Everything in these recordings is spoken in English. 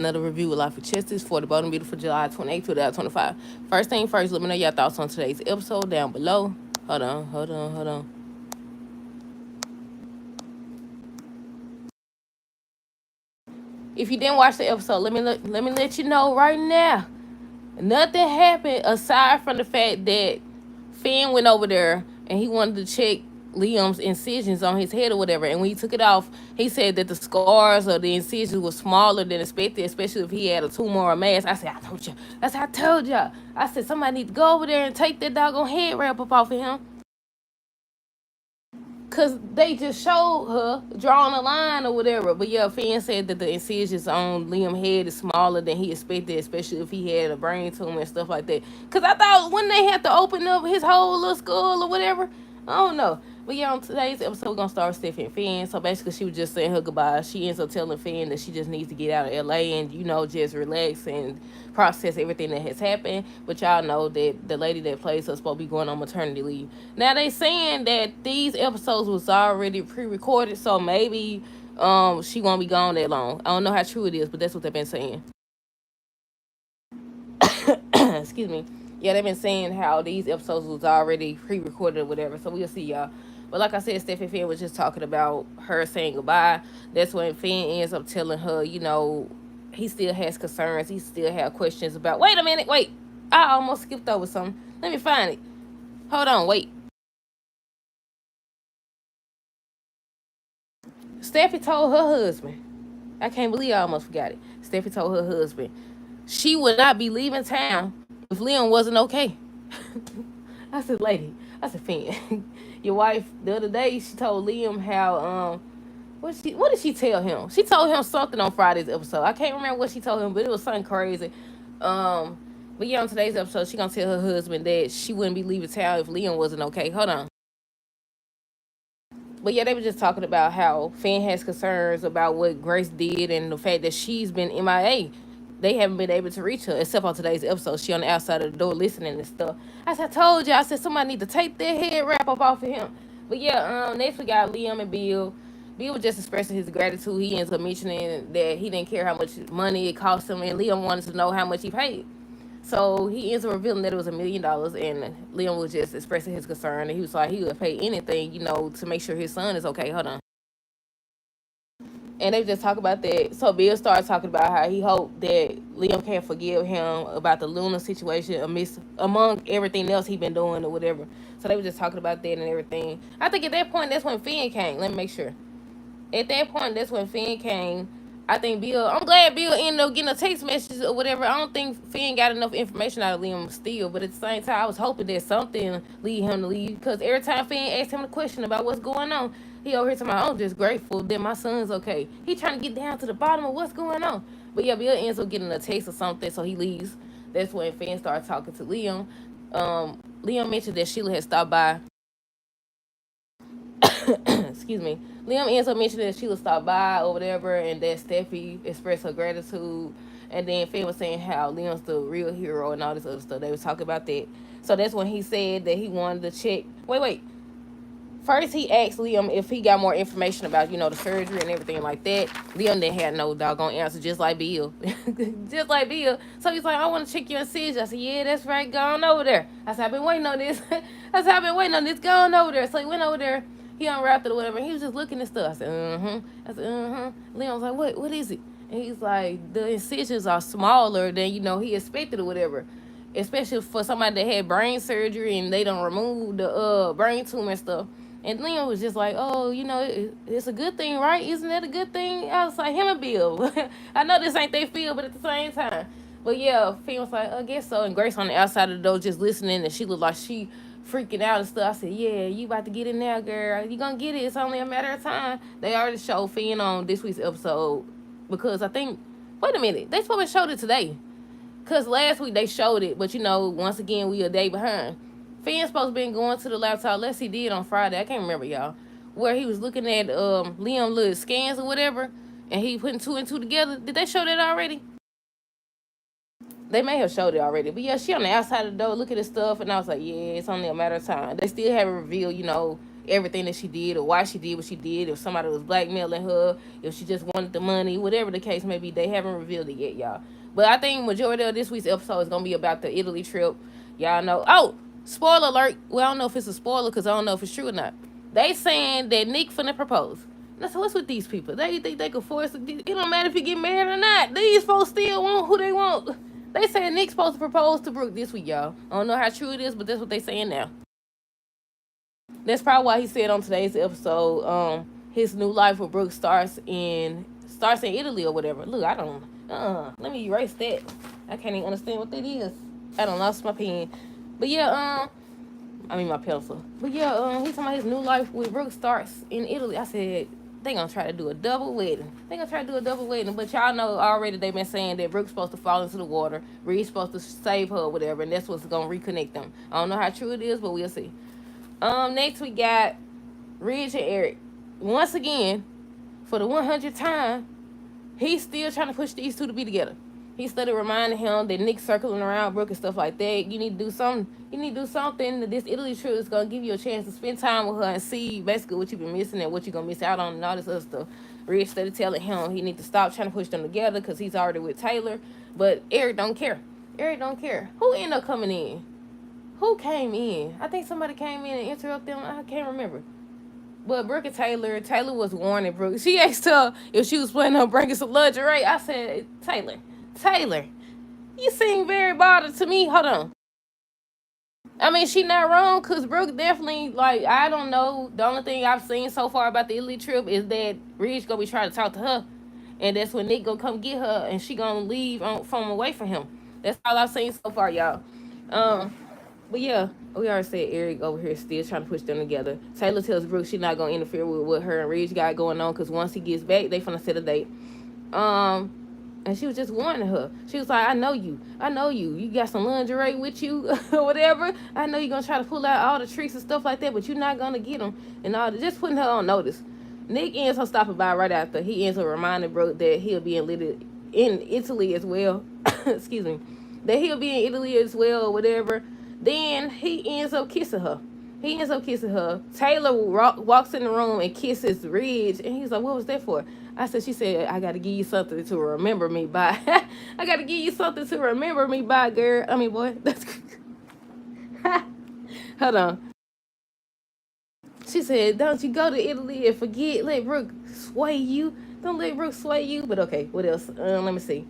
another review with Life with Chestis for the Bottom Beautiful July 28, 2025. First thing first, let me know your thoughts on today's episode down below. Hold on. If you didn't watch the episode, let me let you know right now. Nothing happened aside from the fact that Finn went over there and he wanted to check Liam's incisions on his head or whatever. And when he took it off, he said that the scars or the incisions were smaller than expected, especially if he had a tumor or a mass. I said, I told you. That's how I told y'all. I said, somebody need to go over there and take that doggone head wrap up off of him. Cause they just showed her drawing a line or whatever. But yeah, Finn said that the incisions on Liam's head is smaller than he expected, especially if he had a brain tumor and stuff like that. Cause I thought when they had to open up his whole little skull or whatever, I don't know. But yeah, on today's episode, we're gonna start with Stephanie and Finn. So basically, she was just saying her goodbye. She ends up telling Finn that she just needs to get out of LA and just relax and process everything that has happened. But y'all know that the lady that plays her is supposed to be going on maternity leave. Now they saying that these episodes was already pre-recorded, so maybe she won't be gone that long. I don't know how true it is, but that's what they've been saying. Excuse me. Yeah, they've been saying how these episodes was already pre-recorded or whatever. So we'll see y'all. But like I said, Stephanie Finn was just talking about her saying goodbye. That's when Finn ends up telling her, he still has concerns. He still have questions about. Wait a minute. Wait. I almost skipped over something. Let me find it. Hold on. Wait. Steffi told her husband. I can't believe I almost forgot it. Steffi told her husband she would not be leaving town if Liam wasn't okay. I said, lady, I said, Finn, your wife the other day she told Liam how what did she tell him? She told him something on Friday's episode. I can't remember what she told him, but it was something crazy. Um, but yeah, on today's episode, she gonna tell her husband that she wouldn't be leaving town if Liam wasn't okay. Hold on. But yeah, they were just talking about how Finn has concerns about what Grace did and the fact that she's been MIA. They haven't been able to reach her except on today's episode. She on the outside of the door listening and stuff. As I told you, I said somebody need to take their head wrap up off of him. But yeah, next we got Liam and Bill. Bill was just expressing his gratitude. He ends up mentioning that he didn't care how much money it cost him, and Liam wanted to know how much he paid. So he ends up revealing that it was $1 million, and Liam was just expressing his concern, and he was like he would pay anything, to make sure his son is okay. Hold on. And they just talk about that. So Bill started talking about how he hoped that Liam can forgive him about the Luna situation among everything else he been doing or whatever. So they were just talking about that and everything. I think at that point that's when Finn came. Let me make sure. At that point, that's when Finn came. I think I'm glad Bill ended up getting a text message or whatever. I don't think Finn got enough information out of Liam still, but at the same time, I was hoping that something lead him to leave. Because every time Finn asked him a question about what's going on, he over here talking about, I'm just grateful that my son's okay. He trying to get down to the bottom of what's going on. But yeah, Bill ends up getting a text or something, so he leaves. That's when Finn started talking to Liam. Liam mentioned that Sheila had stopped by. Excuse me. Liam ends up mentioning that Sheila stopped by or whatever, and that Steffi expressed her gratitude. And then Finn was saying how Liam's the real hero and all this other stuff. They was talking about that. So that's when he said that he wanted to check. Wait. First, he asked Liam if he got more information about, the surgery and everything like that. Liam didn't have no doggone answer, just like Bill. Just like Bill. So he's like, I want to check your incision. I said, yeah, that's right. Go on over there. I said, I've been waiting on this. I said, I've been waiting on this. Go on over there. So he went over there. He unwrapped it or whatever. And he was just looking at stuff. I said, I said, Liam was like, what is it? And he's like, the incisions are smaller than, he expected or whatever. Especially for somebody that had brain surgery and they don't remove the brain tumor and stuff. And Liam was just like, oh, it's a good thing, right? Isn't that a good thing? I was like, him and Bill. I know this ain't their field, but at the same time. But yeah, Finn was like, I guess so. And Grace on the outside of the door just listening, and she looked like she freaking out and stuff. I said, yeah, you about to get in there, girl. You gonna get it. It's only a matter of time. They already showed Finn on this week's episode because I think, wait a minute, they supposed to show it today. Because last week they showed it, but once again, we a day behind. Finn's supposed to been going to the laptop, unless he did on Friday. I can't remember, y'all. Where he was looking at Liam little scans or whatever, and he putting two and two together. Did they show that already? They may have showed it already. But yeah, she on the outside of the door looking at stuff, and I was like, yeah, it's only a matter of time. They still haven't revealed, everything that she did or why she did what she did, if somebody was blackmailing her, if she just wanted the money, whatever the case may be. They haven't revealed it yet, y'all. But I think majority of this week's episode is gonna be about the Italy trip. Y'all know. Oh, spoiler alert. Well, I don't know if it's a spoiler because I don't know if it's true or not. They saying that Nick finna propose. Now, so what's with these people? They think they could force it. It don't matter if you get married or not. These folks still want who they want. They say Nick's supposed to propose to Brooke this week, y'all. I don't know how true it is, but that's what they saying now. That's probably why he said on today's episode, his new life with Brooke starts in Italy or whatever. Look, I don't. Let me erase that. I can't even understand what that is. I done lost my pen. But yeah, I mean my pencil. But yeah, he's talking about his new life with Brooke starts in Italy. I said they gonna try to do a double wedding. But y'all know already they been saying that Brooke's supposed to fall into the water. Reed's supposed to save her or whatever, and that's what's gonna reconnect them. I don't know how true it is, but we'll see. Next we got Ridge and Eric. Once again, for the 100th time, he's still trying to push these two to be together. He started reminding him that Nick's circling around Brooke and stuff like that. You need to do something. This Italy trip is going to give you a chance to spend time with her and see basically what you've been missing and what you're going to miss out on and all this other stuff. Ridge started telling him he needs to stop trying to push them together because he's already with Taylor. But Eric don't care. Who ended up coming in? Who came in? I think somebody came in and interrupted them. I can't remember. But Brooke and Taylor was warning Brooke. She asked her if she was planning on bringing some lingerie. I said, Taylor, you seem very bothered to me. Hold on. I mean, she not wrong, because Brooke definitely, like, I don't know. The only thing I've seen so far about the Italy trip is that Ridge going to be trying to talk to her. And that's when Nick going to come get her, and she going to leave from away from him. That's all I've seen so far, y'all. But yeah, we already said Eric over here still trying to push them together. Taylor tells Brooke she's not going to interfere with what her and Ridge got going on, because once he gets back, they finna set a date. And she was just warning her. She was like, I know you. You got some lingerie with you or whatever. I know you're going to try to pull out all the tricks and stuff like that, but you're not going to get them. And all that. Just putting her on notice. Nick ends up stopping by right after. He ends up reminding Brooke that he'll be in Italy as well. Excuse me. That he'll be in Italy as well or whatever. Then he ends up kissing her. Taylor walks in the room and kisses Ridge. And he's like, what was that for? She said, I got to give you something to remember me by. I got to give you something to remember me by, girl. I mean, boy. That's Hold on. She said, don't you go to Italy and forget. Let Brooke sway you. Don't let Brooke sway you. But okay, what else? Let me see.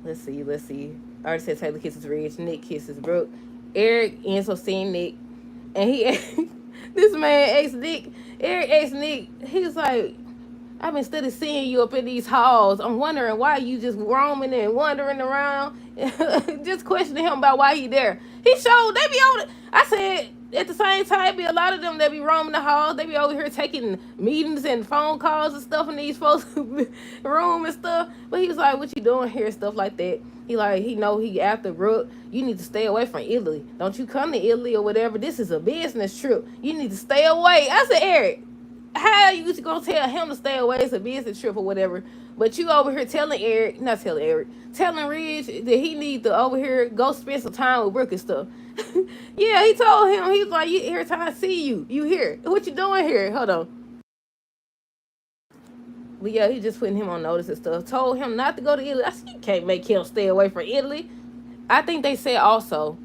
Let's see. I already said Taylor kisses Ridge. Nick kisses Brooke. Eric ends up seeing Nick. And this man asked Nick. Eric asked Nick. He was like, I've been steady seeing you up in these halls. I'm wondering why you just roaming and wandering around. Just questioning him about why he there. They be over there. I said, at the same time, be a lot of them that be roaming the halls. They be over here taking meetings and phone calls and stuff in these folks' room and stuff. But he was like, what you doing here? Stuff like that. He know he after Brooke. You need to stay away from Italy. Don't you come to Italy or whatever. This is a business trip. You need to stay away. I said, Eric, how you gonna tell him to stay away? It's a business trip or whatever. But you over here telling Ridge that he need to over here go spend some time with Brooke and stuff. Yeah, he told him, he was like, every time I see you, you here. What you doing here? Hold on. But yeah, he just putting him on notice and stuff. Told him not to go to Italy. I said, you can't make him stay away from Italy. I think they said also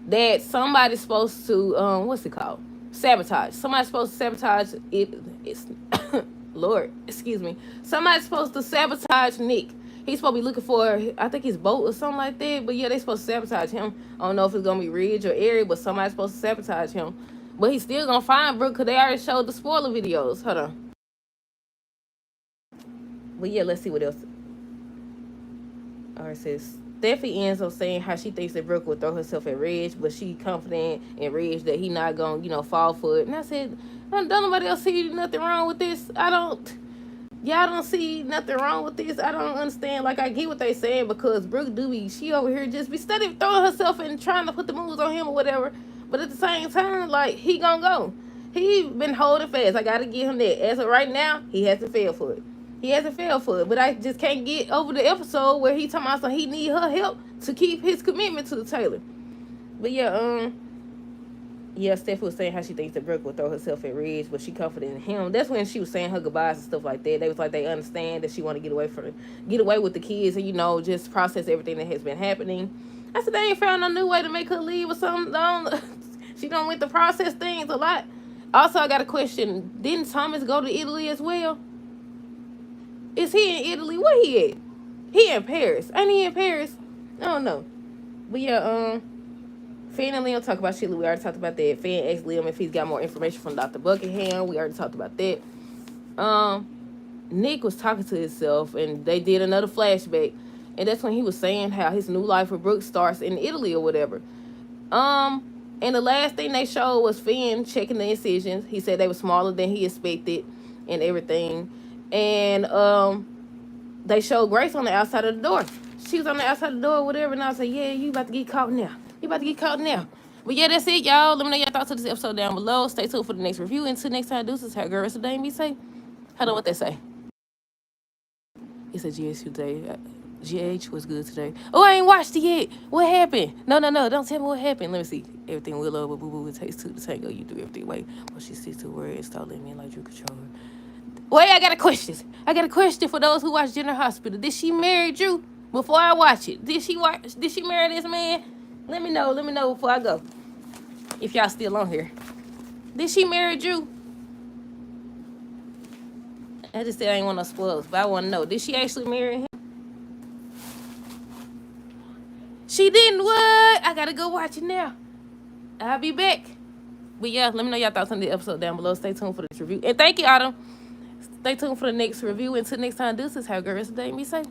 that somebody's supposed to, what's it called? Sabotage. Somebody's supposed to sabotage it. It's Lord, excuse me. Somebody's supposed to sabotage Nick. He's supposed to be looking for, I think his boat or something like that. But yeah, they supposed to sabotage him. I don't know if it's gonna be Ridge or Eric, but somebody's supposed to sabotage him. But he's still gonna find Brooke because they already showed the spoiler videos. Hold on. But yeah, let's see what else. Alright, says Steffi ends up saying how she thinks that Brooke will throw herself at Ridge, but she confident in Ridge that he not gonna, fall for it. And I said, don't nobody else see nothing wrong with this. Y'all don't see nothing wrong with this. I don't understand. Like, I get what they saying, because Brooke she over here just be steady throwing herself and trying to put the moves on him or whatever. But at the same time, like, he gonna go. He been holding fast. I gotta give him that. As of right now, he hasn't failed for it. But I just can't get over the episode where he talking about so he need her help to keep his commitment to Taylor. But yeah, yeah, Steph was saying how she thinks that Brooke will throw herself at risk, but she confident in him. That's when she was saying her goodbyes and stuff like that. They was like they understand that she want to get away with the kids, and just process everything that has been happening. I said they ain't found no new way to make her leave or something. She don't want to process things a lot. Also, I got a question. Didn't Thomas go to Italy as well? Is he in Italy? Where he at? He in Paris. Ain't he in Paris? I don't know. But yeah, Finn and Liam talk about Sheila. We already talked about that. Finn asked Liam if he's got more information from Dr. Buckingham. We already talked about that. Nick was talking to himself, and they did another flashback, and that's when he was saying how his new life with Brooke starts in Italy or whatever. And the last thing they showed was Finn checking the incisions. He said they were smaller than he expected and everything. And they showed Grace on the outside of the door. She was on the outside of the door or whatever, and I was like, yeah, you about to get caught now. You about to get caught now. But yeah, that's it, y'all. Let me know your thoughts on this episode down below. Stay tuned for the next review. Until next time, deuces. Have a good rest of the day. Be safe. Hold on, what they say? He said GH today. GH was good today. Oh, I ain't watched it yet. What happened? No. Don't tell me what happened. Let me see. Everything will love, but boo boo. It takes two to tango. You do everything. Wait. Well, she sticks to where it start letting me like you control her. Wait, I got a question. I got a question for those who watch General Hospital. Did she marry Drew? Before I watch it, did she marry this man? Let me know before I go. If y'all still on here. Did she marry Drew? I just said I ain't want no spoilers, but I want to know. Did she actually marry him? She didn't. What? I gotta go watch it now. I'll be back. But yeah, let me know y'all thoughts on the episode down below. Stay tuned for this review. And thank you, Autumn. Stay tuned for the next review. Until next time, deuces. Have a good rest of the day. Be safe.